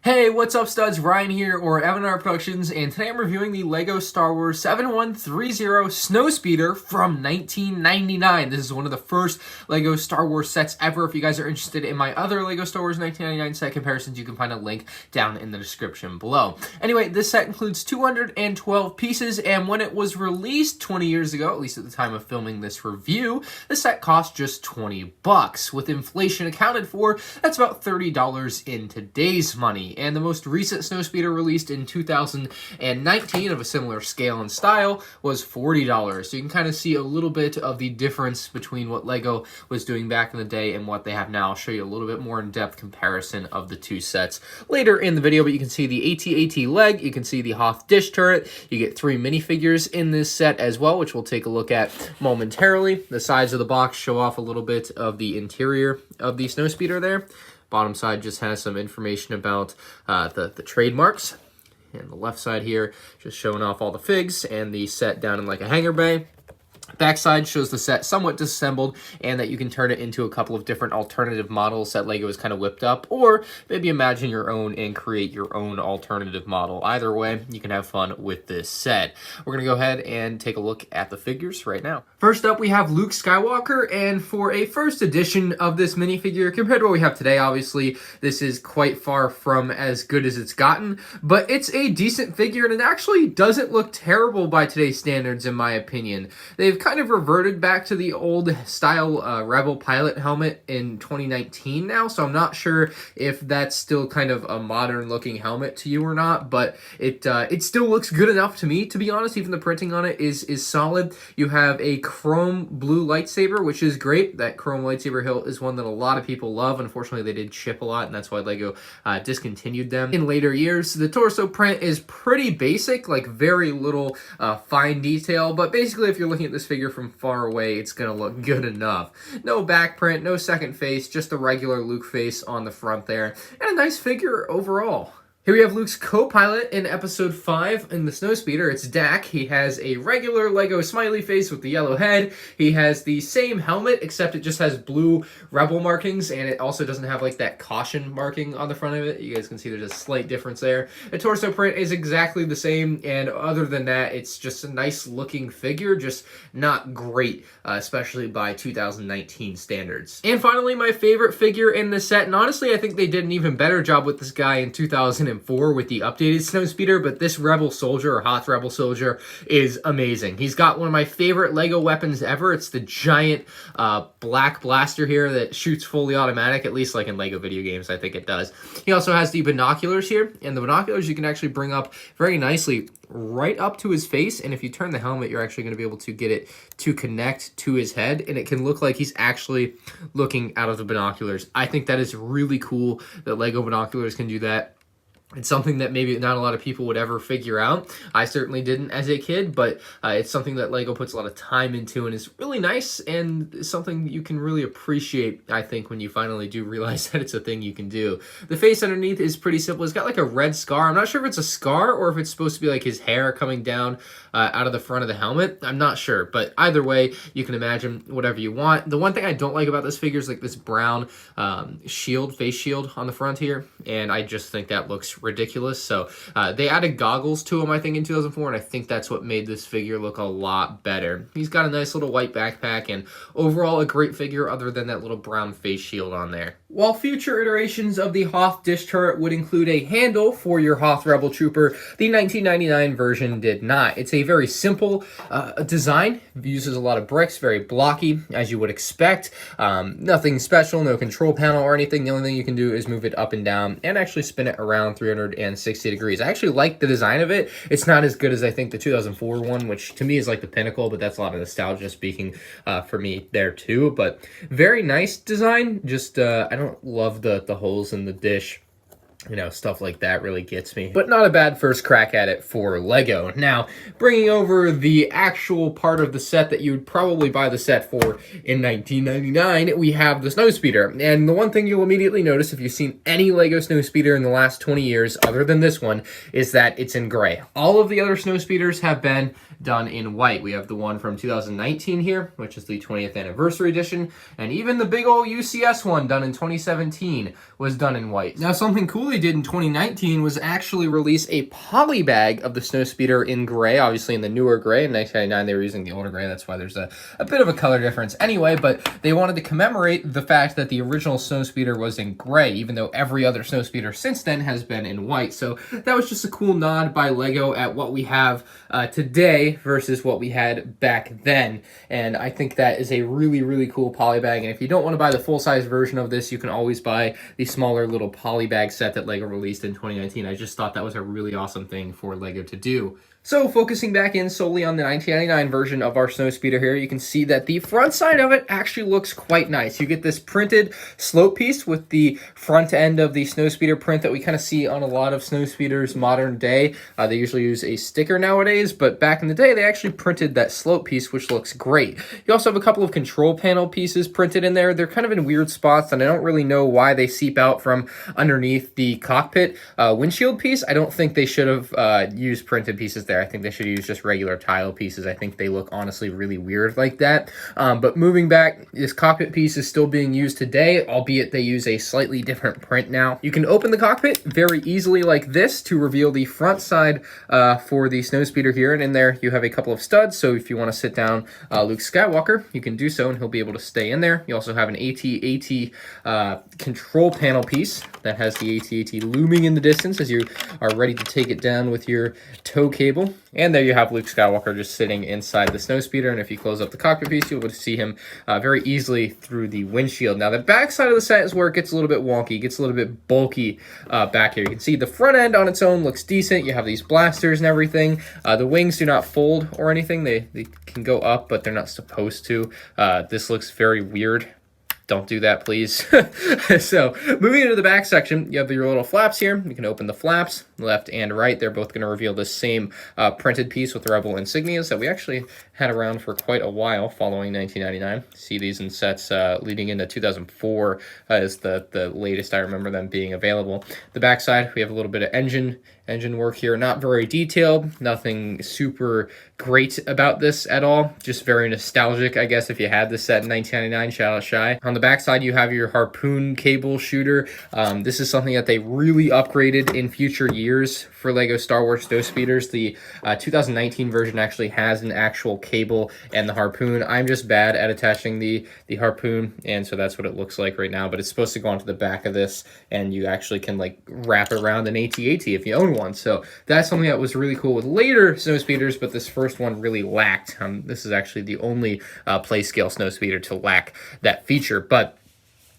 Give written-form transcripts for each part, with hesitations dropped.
Hey, what's up studs? Ryan here, or MandRproductions, and today I'm reviewing the LEGO Star Wars 7130 Snowspeeder from 1999. This is one of the first LEGO Star Wars sets ever. If you guys are interested in my other LEGO Star Wars 1999 set comparisons, you can find a link down in the description below. Anyway, this set includes 212 pieces, and when it was released 20 years ago, at least at the time of filming this review, the set cost just 20 bucks. With inflation accounted for, that's about $30 in today's money. And the most recent Snowspeeder released in 2019 of a similar scale and style was $40. So you can kind of see a little bit of the difference between what LEGO was doing back in the day and what they have now. I'll show you a little bit more in-depth comparison of the two sets later in the video, but you can see the AT-AT leg, you can see the Hoth dish turret, you get 3 minifigures in this set as well, which we'll take a look at momentarily. The sides of the box show off a little bit of the interior of the Snowspeeder there. Bottom side just has some information about the trademarks. And the left side here just showing off all the figs and the set down in like a hangar bay. Backside shows the set somewhat disassembled and that you can turn it into a couple of different alternative models that LEGO has kind of whipped up, or maybe imagine your own and create your own alternative model. Either way, you can have fun with this set. We're going to go ahead and take a look at the figures right now. First up, we have Luke Skywalker, and for a first edition of this minifigure, compared to what we have today, obviously, this is quite far from as good as it's gotten, but it's a decent figure, and it actually doesn't look terrible by today's standards, in my opinion. They've kind of reverted back to the old style Rebel pilot helmet in 2019 now, so I'm not sure if that's still kind of a modern looking helmet to you or not, but it still looks good enough to me, to be honest. Even the printing on it is solid. You have a chrome blue lightsaber, which is great. That chrome lightsaber hilt is one that a lot of people love. Unfortunately, they did ship a lot, and that's why LEGO discontinued them in later years. The torso print is pretty basic, like very little fine detail, but basically if you're looking at this figure from far away, it's gonna look good enough. No back print, no second face, just a regular Luke face on the front there, and a nice figure overall. Here we have Luke's co-pilot in episode 5 in the Snowspeeder. It's Dak. He has a regular LEGO smiley face with the yellow head. He has the same helmet, except it just has blue Rebel markings, and it also doesn't have like that caution marking on the front of it. You guys can see there's a slight difference there. The torso print is exactly the same, and other than that, it's just a nice looking figure, just not great, especially by 2019 standards. And finally, my favorite figure in the set, and honestly, I think they did an even better job with this guy in 2004 with the updated Snowspeeder, but this Rebel Soldier, or Hoth Rebel Soldier, is amazing. He's got one of my favorite LEGO weapons ever. It's the giant black blaster here that shoots fully automatic, at least like in LEGO video games, I think it does. He also has the binoculars here, and the binoculars you can actually bring up very nicely right up to his face, and if you turn the helmet, you're actually going to be able to get it to connect to his head, and it can look like he's actually looking out of the binoculars. I think that is really cool that LEGO binoculars can do that. It's something that maybe not a lot of people would ever figure out. I certainly didn't as a kid, but it's something that LEGO puts a lot of time into and is really nice, and something you can really appreciate, I think, when you finally do realize that it's a thing you can do. The face underneath is pretty simple. It's got like a red scar. I'm not sure if it's a scar or if it's supposed to be like his hair coming down out of the front of the helmet. I'm not sure, but either way, you can imagine whatever you want. The one thing I don't like about this figure is like this brown shield, face shield on the front here, and I just think that looks ridiculous. So they added goggles to him, I think, in 2004, and I think that's what made this figure look a lot better. He's got a nice little white backpack, and overall a great figure other than that little brown face shield on there. While future iterations of the Hoth dish turret would include a handle for your Hoth Rebel Trooper, the 1999 version did not. It's a very simple design. It uses a lot of bricks, very blocky, as you would expect. Nothing special, no control panel or anything. The only thing you can do is move it up and down and actually spin it around 360 degrees. I actually like the design of it. It's not as good as I think the 2004 one, which to me is like the pinnacle, but that's a lot of nostalgia speaking for me there too. But very nice design. Just I don't love the holes in the dish. You know, stuff like that really gets me. But not a bad first crack at it for LEGO. Now, bringing over the actual part of the set that you would probably buy the set for in 1999, we have the Snowspeeder. And the one thing you'll immediately notice if you've seen any LEGO Snowspeeder in the last 20 years, other than this one, is that it's in gray. All of the other Snowspeeders have been done in white. We have the one from 2019 here, which is the 20th anniversary edition, and even the big old UCS one done in 2017 was done in white. Now, something cool really did in 2019 was actually release a poly bag of the Snowspeeder in gray, obviously in the newer gray. In 1999, they were using the older gray. That's why there's a bit of a color difference anyway, but they wanted to commemorate the fact that the original Snowspeeder was in gray, even though every other Snowspeeder since then has been in white. So that was just a cool nod by LEGO at what we have today versus what we had back then. And I think that is a really, really cool poly bag. And if you don't want to buy the full-size version of this, you can always buy the smaller little poly bag set that LEGO released in 2019. I just thought that was a really awesome thing for LEGO to do. So focusing back in solely on the 1999 version of our Snowspeeder here, you can see that the front side of it actually looks quite nice. You get this printed slope piece with the front end of the Snowspeeder print that we kind of see on a lot of Snowspeeders modern day. They usually use a sticker nowadays, but back in the day, they actually printed that slope piece, which looks great. You also have a couple of control panel pieces printed in there. They're kind of in weird spots, and I don't really know why they seep out from underneath the cockpit windshield piece. I don't think they should have used printed pieces there. I think they should use just regular tile pieces. I think they look honestly really weird like that. But moving back, this cockpit piece is still being used today, albeit they use a slightly different print now. You can open the cockpit very easily like this to reveal the front side for the Snowspeeder here. And in there, you have a couple of studs. So if you want to sit down Luke Skywalker, you can do so and he'll be able to stay in there. You also have an AT-AT control panel piece that has the AT-AT looming in the distance as you are ready to take it down with your tow cable. And there you have Luke Skywalker just sitting inside the Snowspeeder. And if you close up the cockpit piece, you'll be able to see him very easily through the windshield. Now, the back side of the set is where it gets a little bit wonky, gets a little bit bulky back here. You can see the front end on its own looks decent. You have these blasters and everything. The wings do not fold or anything. They can go up, but they're not supposed to. This looks very weird. Don't do that, please. So moving into the back section, you have your little flaps here. You can open the flaps left and right. They're both going to reveal the same printed piece with the Rebel insignias that we actually had around for quite a while following 1999. See these in sets leading into 2004 is the latest I remember them being available. The back side, we have a little bit of engine work here. Not very detailed, nothing super great about this at all. Just very nostalgic, I guess, if you had this set in 1999, shout out Shy. On the back side, you have your harpoon cable shooter. This is something that they really upgraded in future years for LEGO Star Wars Snowspeeders. The 2019 version actually has an actual cable and the harpoon. I'm just bad at attaching the harpoon, and so that's what it looks like right now, but it's supposed to go onto the back of this, and you actually can like wrap around an AT-AT if you own one. So that's something that was really cool with later Snowspeeders, but this first one really lacked. This is actually the only play scale Snowspeeder to lack that feature. But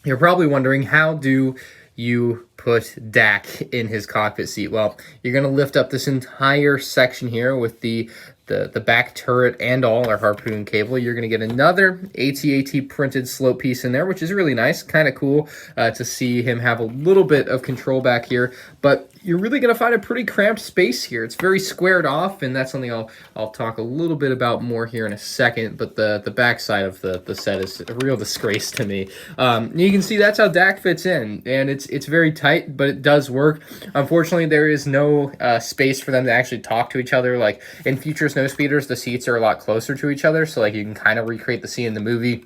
you're probably wondering, how do you put Dak in his cockpit seat? Well, you're going to lift up this entire section here with the back turret and all our harpoon cable. You're going to get another AT-AT printed slope piece in there, which is really nice. Kind of cool to see him have a little bit of control back here, but you're really going to find a pretty cramped space here. It's very squared off, and that's something I'll talk a little bit about more here in a second, but the back side of the set is a real disgrace to me. You can see that's how Dak fits in, and it's very tight, but it does work. Unfortunately, there is no space for them to actually talk to each other. Like in future Snowspeeders, the seats are a lot closer to each other, so like you can kind of recreate the scene in the movie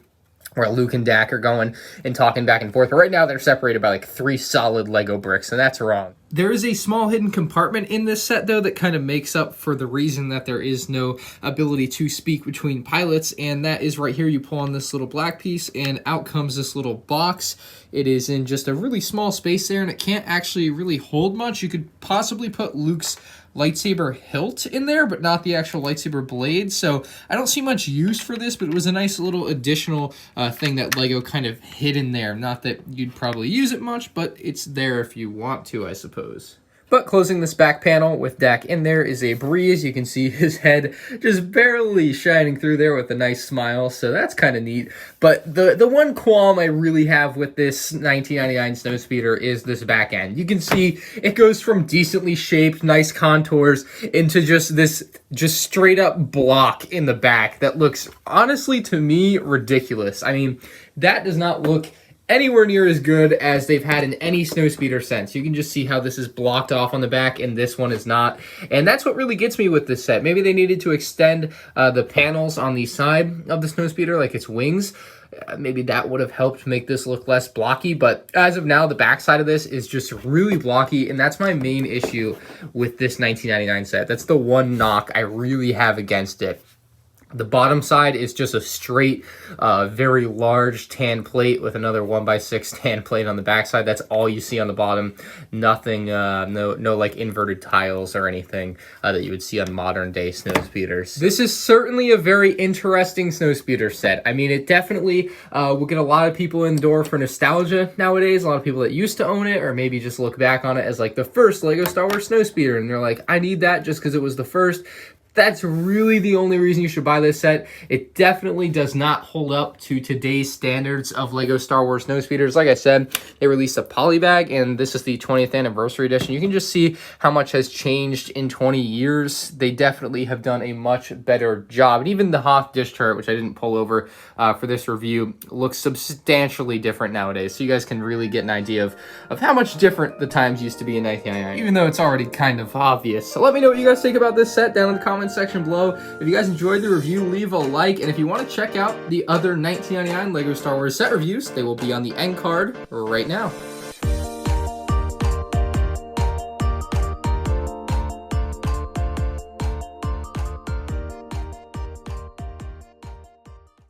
where Luke and Dak are going and talking back and forth. But right now, they're separated by like 3 solid Lego bricks, and that's wrong. There is a small hidden compartment in this set, though, that kind of makes up for the reason that there is no ability to speak between pilots, and that is right here. You pull on this little black piece, and out comes this little box. It is in just a really small space there, and it can't actually really hold much. You could possibly put Luke's lightsaber hilt in there, but not the actual lightsaber blade. So I don't see much use for this, but it was a nice little additional thing that LEGO kind of hid in there. Not that you'd probably use it much, but it's there if you want to, I suppose. But closing this back panel with Dak in there is a breeze. You can see his head just barely shining through there with a nice smile, so that's kind of neat. But the one qualm I really have with this 1999 Snowspeeder is this back end. You can see it goes from decently shaped, nice contours into just this straight up block in the back that looks, honestly, to me, ridiculous. I mean, that does not look anywhere near as good as they've had in any Snowspeeder since. You can just see how this is blocked off on the back and this one is not. And that's what really gets me with this set. Maybe they needed to extend the panels on the side of the Snowspeeder, like its wings. Maybe that would have helped make this look less blocky, but as of now, the backside of this is just really blocky, and that's my main issue with this 1999 set. That's the one knock I really have against it. The bottom side is just a straight, very large tan plate with another 1x6 tan plate on the back side. That's all you see on the bottom. Nothing, no like inverted tiles or anything that you would see on modern day Snowspeeders. This is certainly a very interesting Snowspeeder set. I mean, it definitely will get a lot of people in the door for nostalgia nowadays. A lot of people that used to own it or maybe just look back on it as like the first LEGO Star Wars Snowspeeder, and they're like, I need that just because it was the first. That's really the only reason you should buy this set. It definitely does not hold up to today's standards of LEGO Star Wars Snowspeeders. Like I said, they released a poly bag, and this is the 20th anniversary edition. You can just see how much has changed in 20 years. They definitely have done a much better job. And even the Hoth dish turret, which I didn't pull over for this review, looks substantially different nowadays. So you guys can really get an idea of how much different the times used to be in 1999, even though it's already kind of obvious. So let me know what you guys think about this set down in the comments section below. If you guys enjoyed the review, leave a like, and if you want to check out the other 1999 LEGO Star Wars set reviews, they will be on the end card right now.